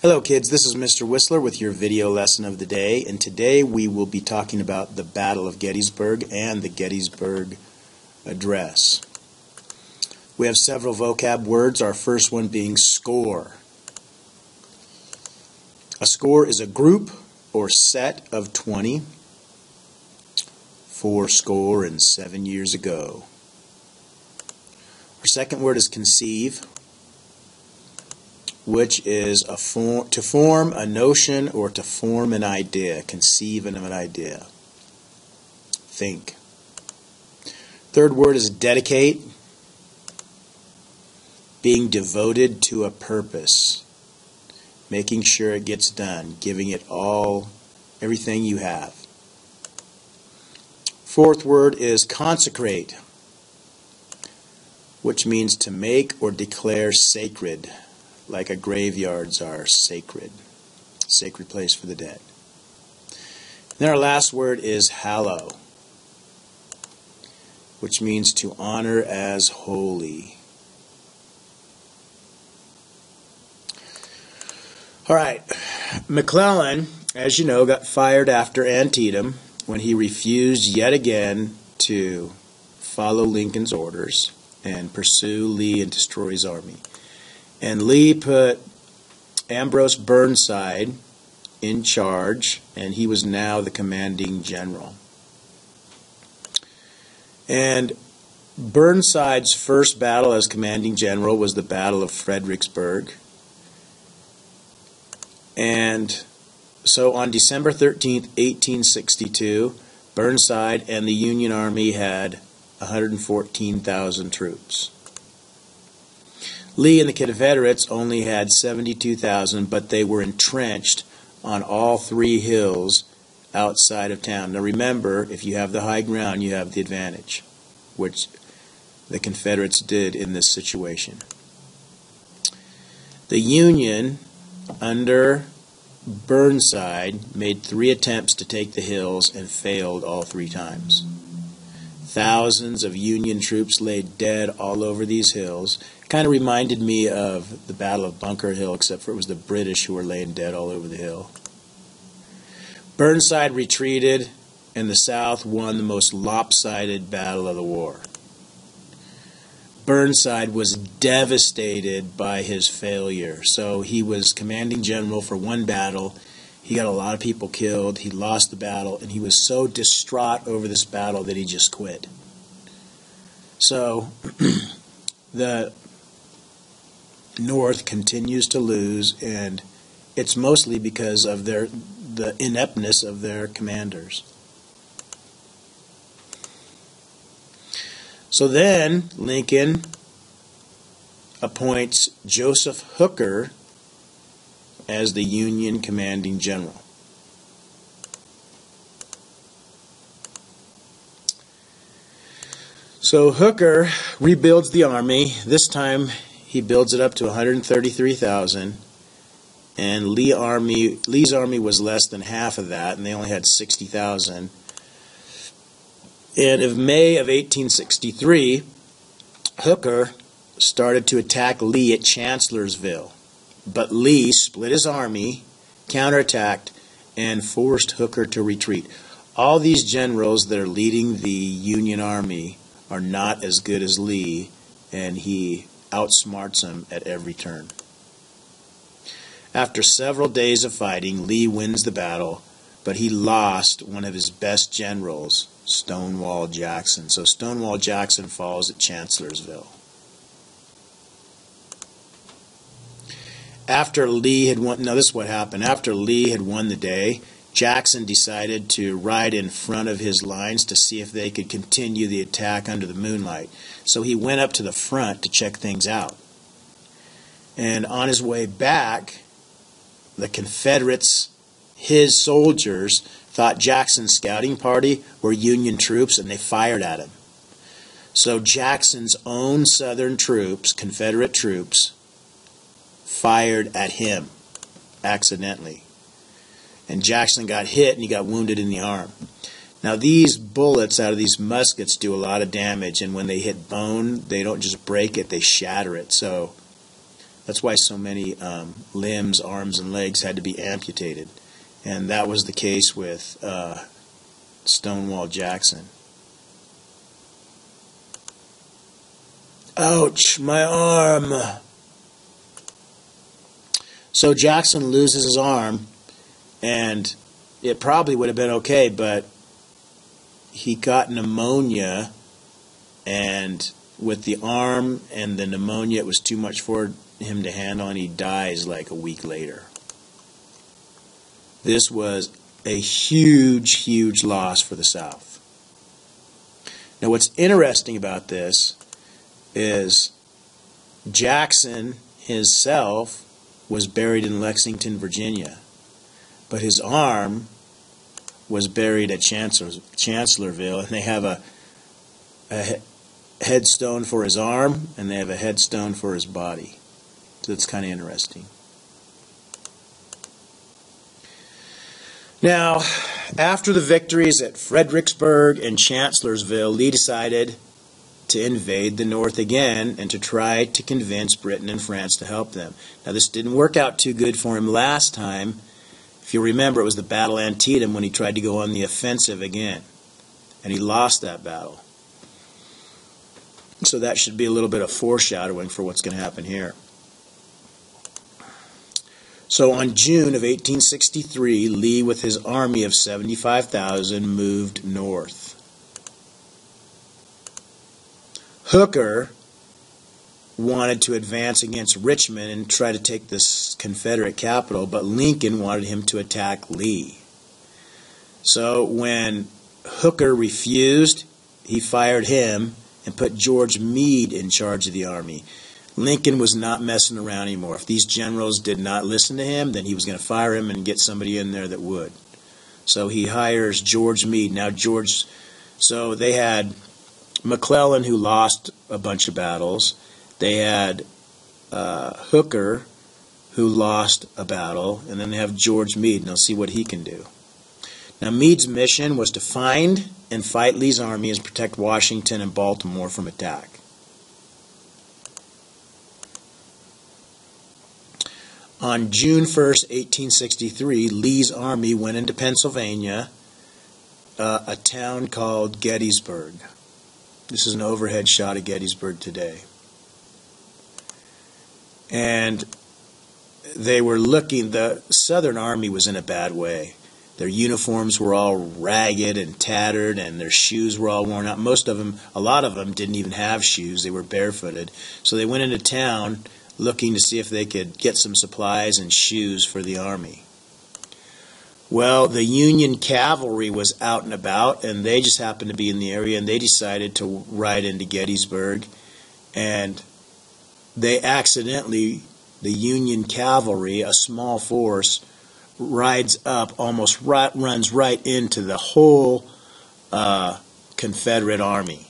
Hello kids, this is Mr. Whisler with your video lesson of the day, and today we will be talking about the Battle of Gettysburg and the Gettysburg Address. We have several vocab words, our first one being score. A score is a group or set of 20, 7 years ago. Our second word is conceive, which is to form a notion or to form an idea, conceive of an idea. Think. Third word is dedicate, being devoted to a purpose, making sure it gets done, giving it everything you have. Fourth word is consecrate, which means to make or declare sacred, like a graveyards are sacred place for the dead. And then our last word is hallow, which means to honor as holy. All right, McClellan, as you know, got fired after Antietam when he refused yet again to follow Lincoln's orders and pursue Lee and destroy his army. And Lee put Ambrose Burnside in charge, and he was now the commanding general. And Burnside's first battle as commanding general was the Battle of Fredericksburg. And so on December 13th, 1862, Burnside and the Union Army had 114,000 troops. Lee and the Confederates only had 72,000, but they were entrenched on all three hills outside of town. Now remember, if you have the high ground, you have the advantage, which the Confederates did in this situation. The Union, under Burnside, made 3 attempts to take the hills and failed all 3 times. Thousands of Union troops lay dead all over these hills. Kind of reminded me of the Battle of Bunker Hill, except for it was the British who were laying dead all over the hill. Burnside retreated, and the South won the most lopsided battle of the war. Burnside was devastated by his failure. So he was commanding general for one battle. He got a lot of people killed. He lost the battle, and he was so distraught over this battle that he just quit. So the North continues to lose, and it's mostly because of the ineptness of their commanders. So then Lincoln appoints Joseph Hooker as the Union commanding general. So Hooker rebuilds the army. This time he builds it up to 133,000, and Lee's army was less than half of that, and they only had 60,000. And in May of 1863, Hooker started to attack Lee at Chancellorsville. But Lee split his army, counterattacked, and forced Hooker to retreat. All these generals that are leading the Union Army are not as good as Lee, and he outsmarts them at every turn. After several days of fighting, Lee wins the battle, but he lost one of his best generals, Stonewall Jackson. So Stonewall Jackson falls at Chancellorsville. After Lee had won, now this is what happened. After Lee had won the day, Jackson decided to ride in front of his lines to see if they could continue the attack under the moonlight. So he went up to the front to check things out. And on his way back, the Confederates, his soldiers, thought Jackson's scouting party were Union troops, and they fired at him. So Jackson's own Southern troops, Confederate troops, fired at him accidentally. And Jackson got hit, and he got wounded in the arm. Now these bullets out of these muskets do a lot of damage, and when they hit bone, they don't just break it, they shatter it. So That's why so many limbs, arms, and legs had to be amputated. And that was the case with Stonewall Jackson. Ouch, my arm! So Jackson loses his arm, and it probably would have been okay, but he got pneumonia, and with the arm and the pneumonia, it was too much for him to handle, and he dies like a week later. This was a huge, huge loss for the South. Now, what's interesting about this is Jackson himself was buried in Lexington, Virginia, but his arm was buried at Chancellorsville, and they have a headstone for his arm, and they have a headstone for his body. So it's kind of interesting. Now, after the victories at Fredericksburg and Chancellorsville, Lee decided to invade the North again and to try to convince Britain and France to help them. Now, this didn't work out too good for him last time. If you remember, it was the Battle of Antietam when he tried to go on the offensive again, and he lost that battle. So that should be a little bit of foreshadowing for what's going to happen here. So on June of 1863, Lee, with his army of 75,000, moved north. Hooker wanted to advance against Richmond and try to take this Confederate capital, but Lincoln wanted him to attack Lee. So when Hooker refused, he fired him and put George Meade in charge of the army. Lincoln was not messing around anymore. If these generals did not listen to him, then he was going to fire him and get somebody in there that would. So he hires George Meade. Now so they had McClellan, who lost a bunch of battles. They had Hooker, who lost a battle, and then they have George Meade, and they'll see what he can do. Now, Meade's mission was to find and fight Lee's army and protect Washington and Baltimore from attack. On June 1st, 1863, Lee's army went into Pennsylvania, a town called Gettysburg. This is an overhead shot of Gettysburg today. And they were looking, the Southern Army was in a bad way. Their uniforms were all ragged and tattered, and their shoes were all worn out. A lot of them didn't even have shoes. They were barefooted. So they went into town looking to see if they could get some supplies and shoes for the army. Well, the Union cavalry was out and about, and they just happened to be in the area, and they decided to ride into Gettysburg, and they accidentally, the Union cavalry, a small force, rides up, almost runs right into the whole Confederate army.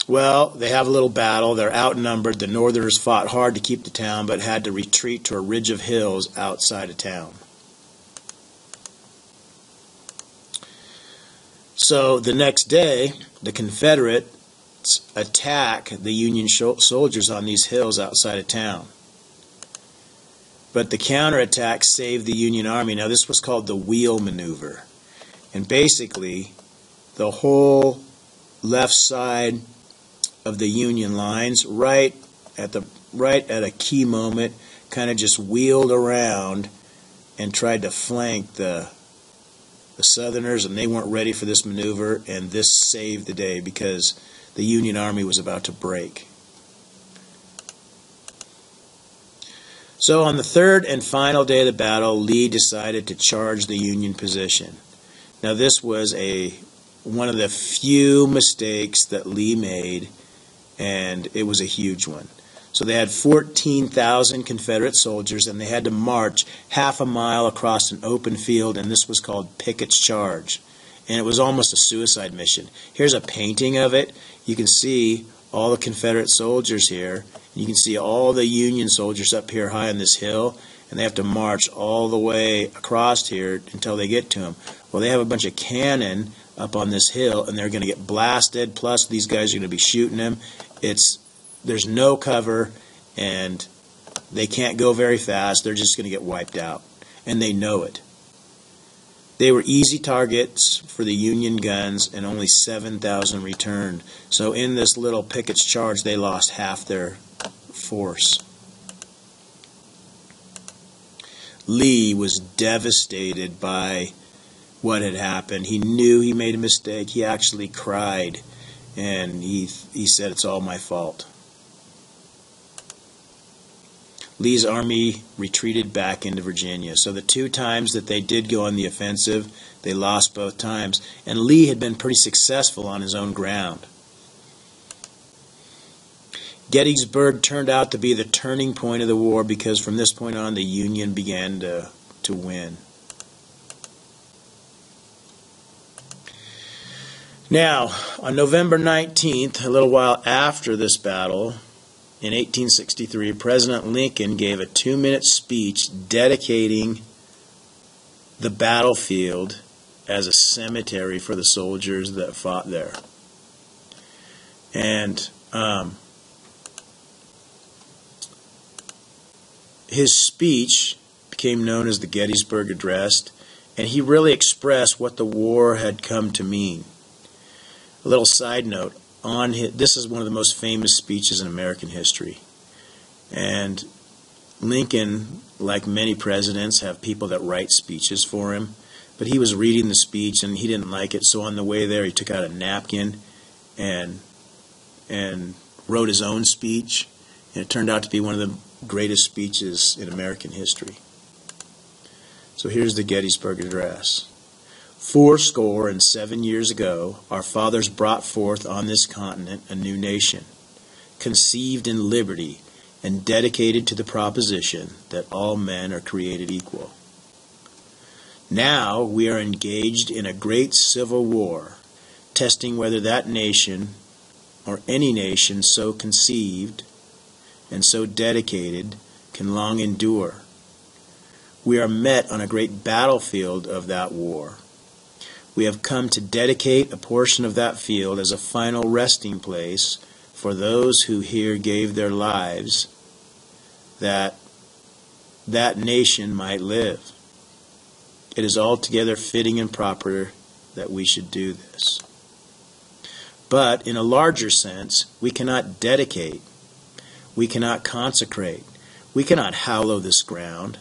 Well, they have a little battle. They're outnumbered. The Northerners fought hard to keep the town, but had to retreat to a ridge of hills outside of town. So the next day, the Confederates attack the Union soldiers on these hills outside of town. But the counterattack saved the Union Army. Now, this was called the wheel maneuver. And basically, the whole left side of the Union lines, right at a key moment, kind of just wheeled around and tried to flank the Southerners, and they weren't ready for this maneuver, and this saved the day because the Union Army was about to break. So on the third and final day of the battle, Lee decided to charge the Union position. Now, this was one of the few mistakes that Lee made, and it was a huge one. So they had 14,000 Confederate soldiers, and they had to march half a mile across an open field, and this was called Picketts Charge. And it was almost a suicide mission. Here's a painting of it. You can see all the Confederate soldiers here. You can see all the Union soldiers up here high on this hill, and they have to march all the way across here until they get to them. Well, they have a bunch of cannon up on this hill, and they're going to get blasted, plus these guys are going to be shooting them. There's no cover, and they can't go very fast. They're just going to get wiped out, and they know it. They were easy targets for the Union guns, and only 7,000 returned. So in this little Picketts Charge, they lost half their force. Lee was devastated by what had happened. He knew he made a mistake. He actually cried, and he said, "It's all my fault." Lee's army retreated back into Virginia. So the 2 times that they did go on the offensive, they lost both times. And Lee had been pretty successful on his own ground. Gettysburg turned out to be the turning point of the war, because from this point on the Union began to win. Now, on November 19th, a little while after this battle, in 1863, President Lincoln gave a 2-minute speech dedicating the battlefield as a cemetery for the soldiers that fought there. And his speech became known as the Gettysburg Address, and he really expressed what the war had come to mean. A little side note. This is one of the most famous speeches in American history. And Lincoln, like many presidents, have people that write speeches for him. But he was reading the speech and he didn't like it, so on the way there he took out a napkin and wrote his own speech. And it turned out to be one of the greatest speeches in American history. So here's the Gettysburg Address. 87 years ago, our fathers brought forth on this continent a new nation, conceived in liberty and dedicated to the proposition that all men are created equal. Now we are engaged in a great civil war, testing whether that nation or any nation so conceived and so dedicated can long endure. We are met on a great battlefield of that war. We have come to dedicate a portion of that field as a final resting place for those who here gave their lives that that nation might live. It is altogether fitting and proper that we should do this. But in a larger sense, we cannot dedicate, we cannot consecrate, we cannot hallow this ground.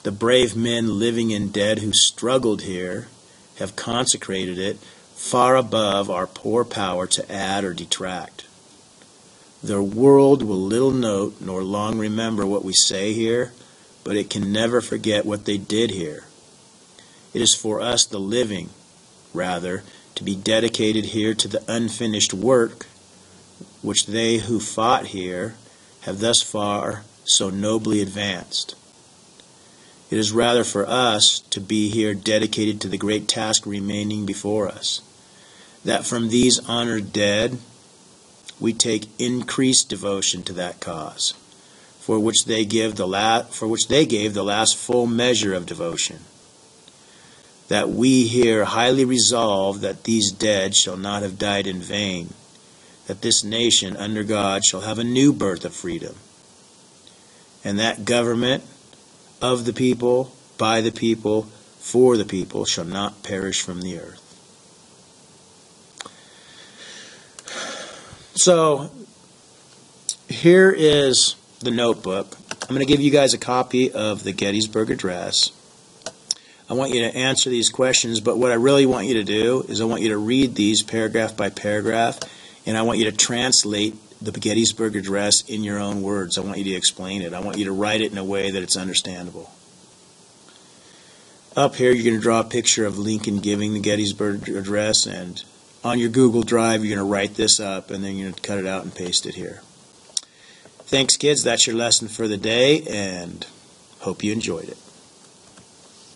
The brave men living and dead who struggled here have consecrated it far above our poor power to add or detract. The world will little note nor long remember what we say here, but it can never forget what they did here. It is for us, the living, rather, to be dedicated here to the unfinished work which they who fought here have thus far so nobly advanced. It is rather for us to be here dedicated to the great task remaining before us, that from these honored dead we take increased devotion to that cause, for which they gave the last full measure of devotion, that we here highly resolve that these dead shall not have died in vain, that this nation under God shall have a new birth of freedom, and that government of the people, by the people, for the people, shall not perish from the earth. So, here is the notebook. I'm going to give you guys a copy of the Gettysburg Address. I want you to answer these questions, but what I really want you to do is I want you to read these paragraph by paragraph, and I want you to translate the Gettysburg Address in your own words. I want you to explain it. I want you to write it in a way that it's understandable. Up here, you're going to draw a picture of Lincoln giving the Gettysburg Address, and on your Google Drive, you're going to write this up, and then you're going to cut it out and paste it here. Thanks, kids. That's your lesson for the day, and hope you enjoyed it.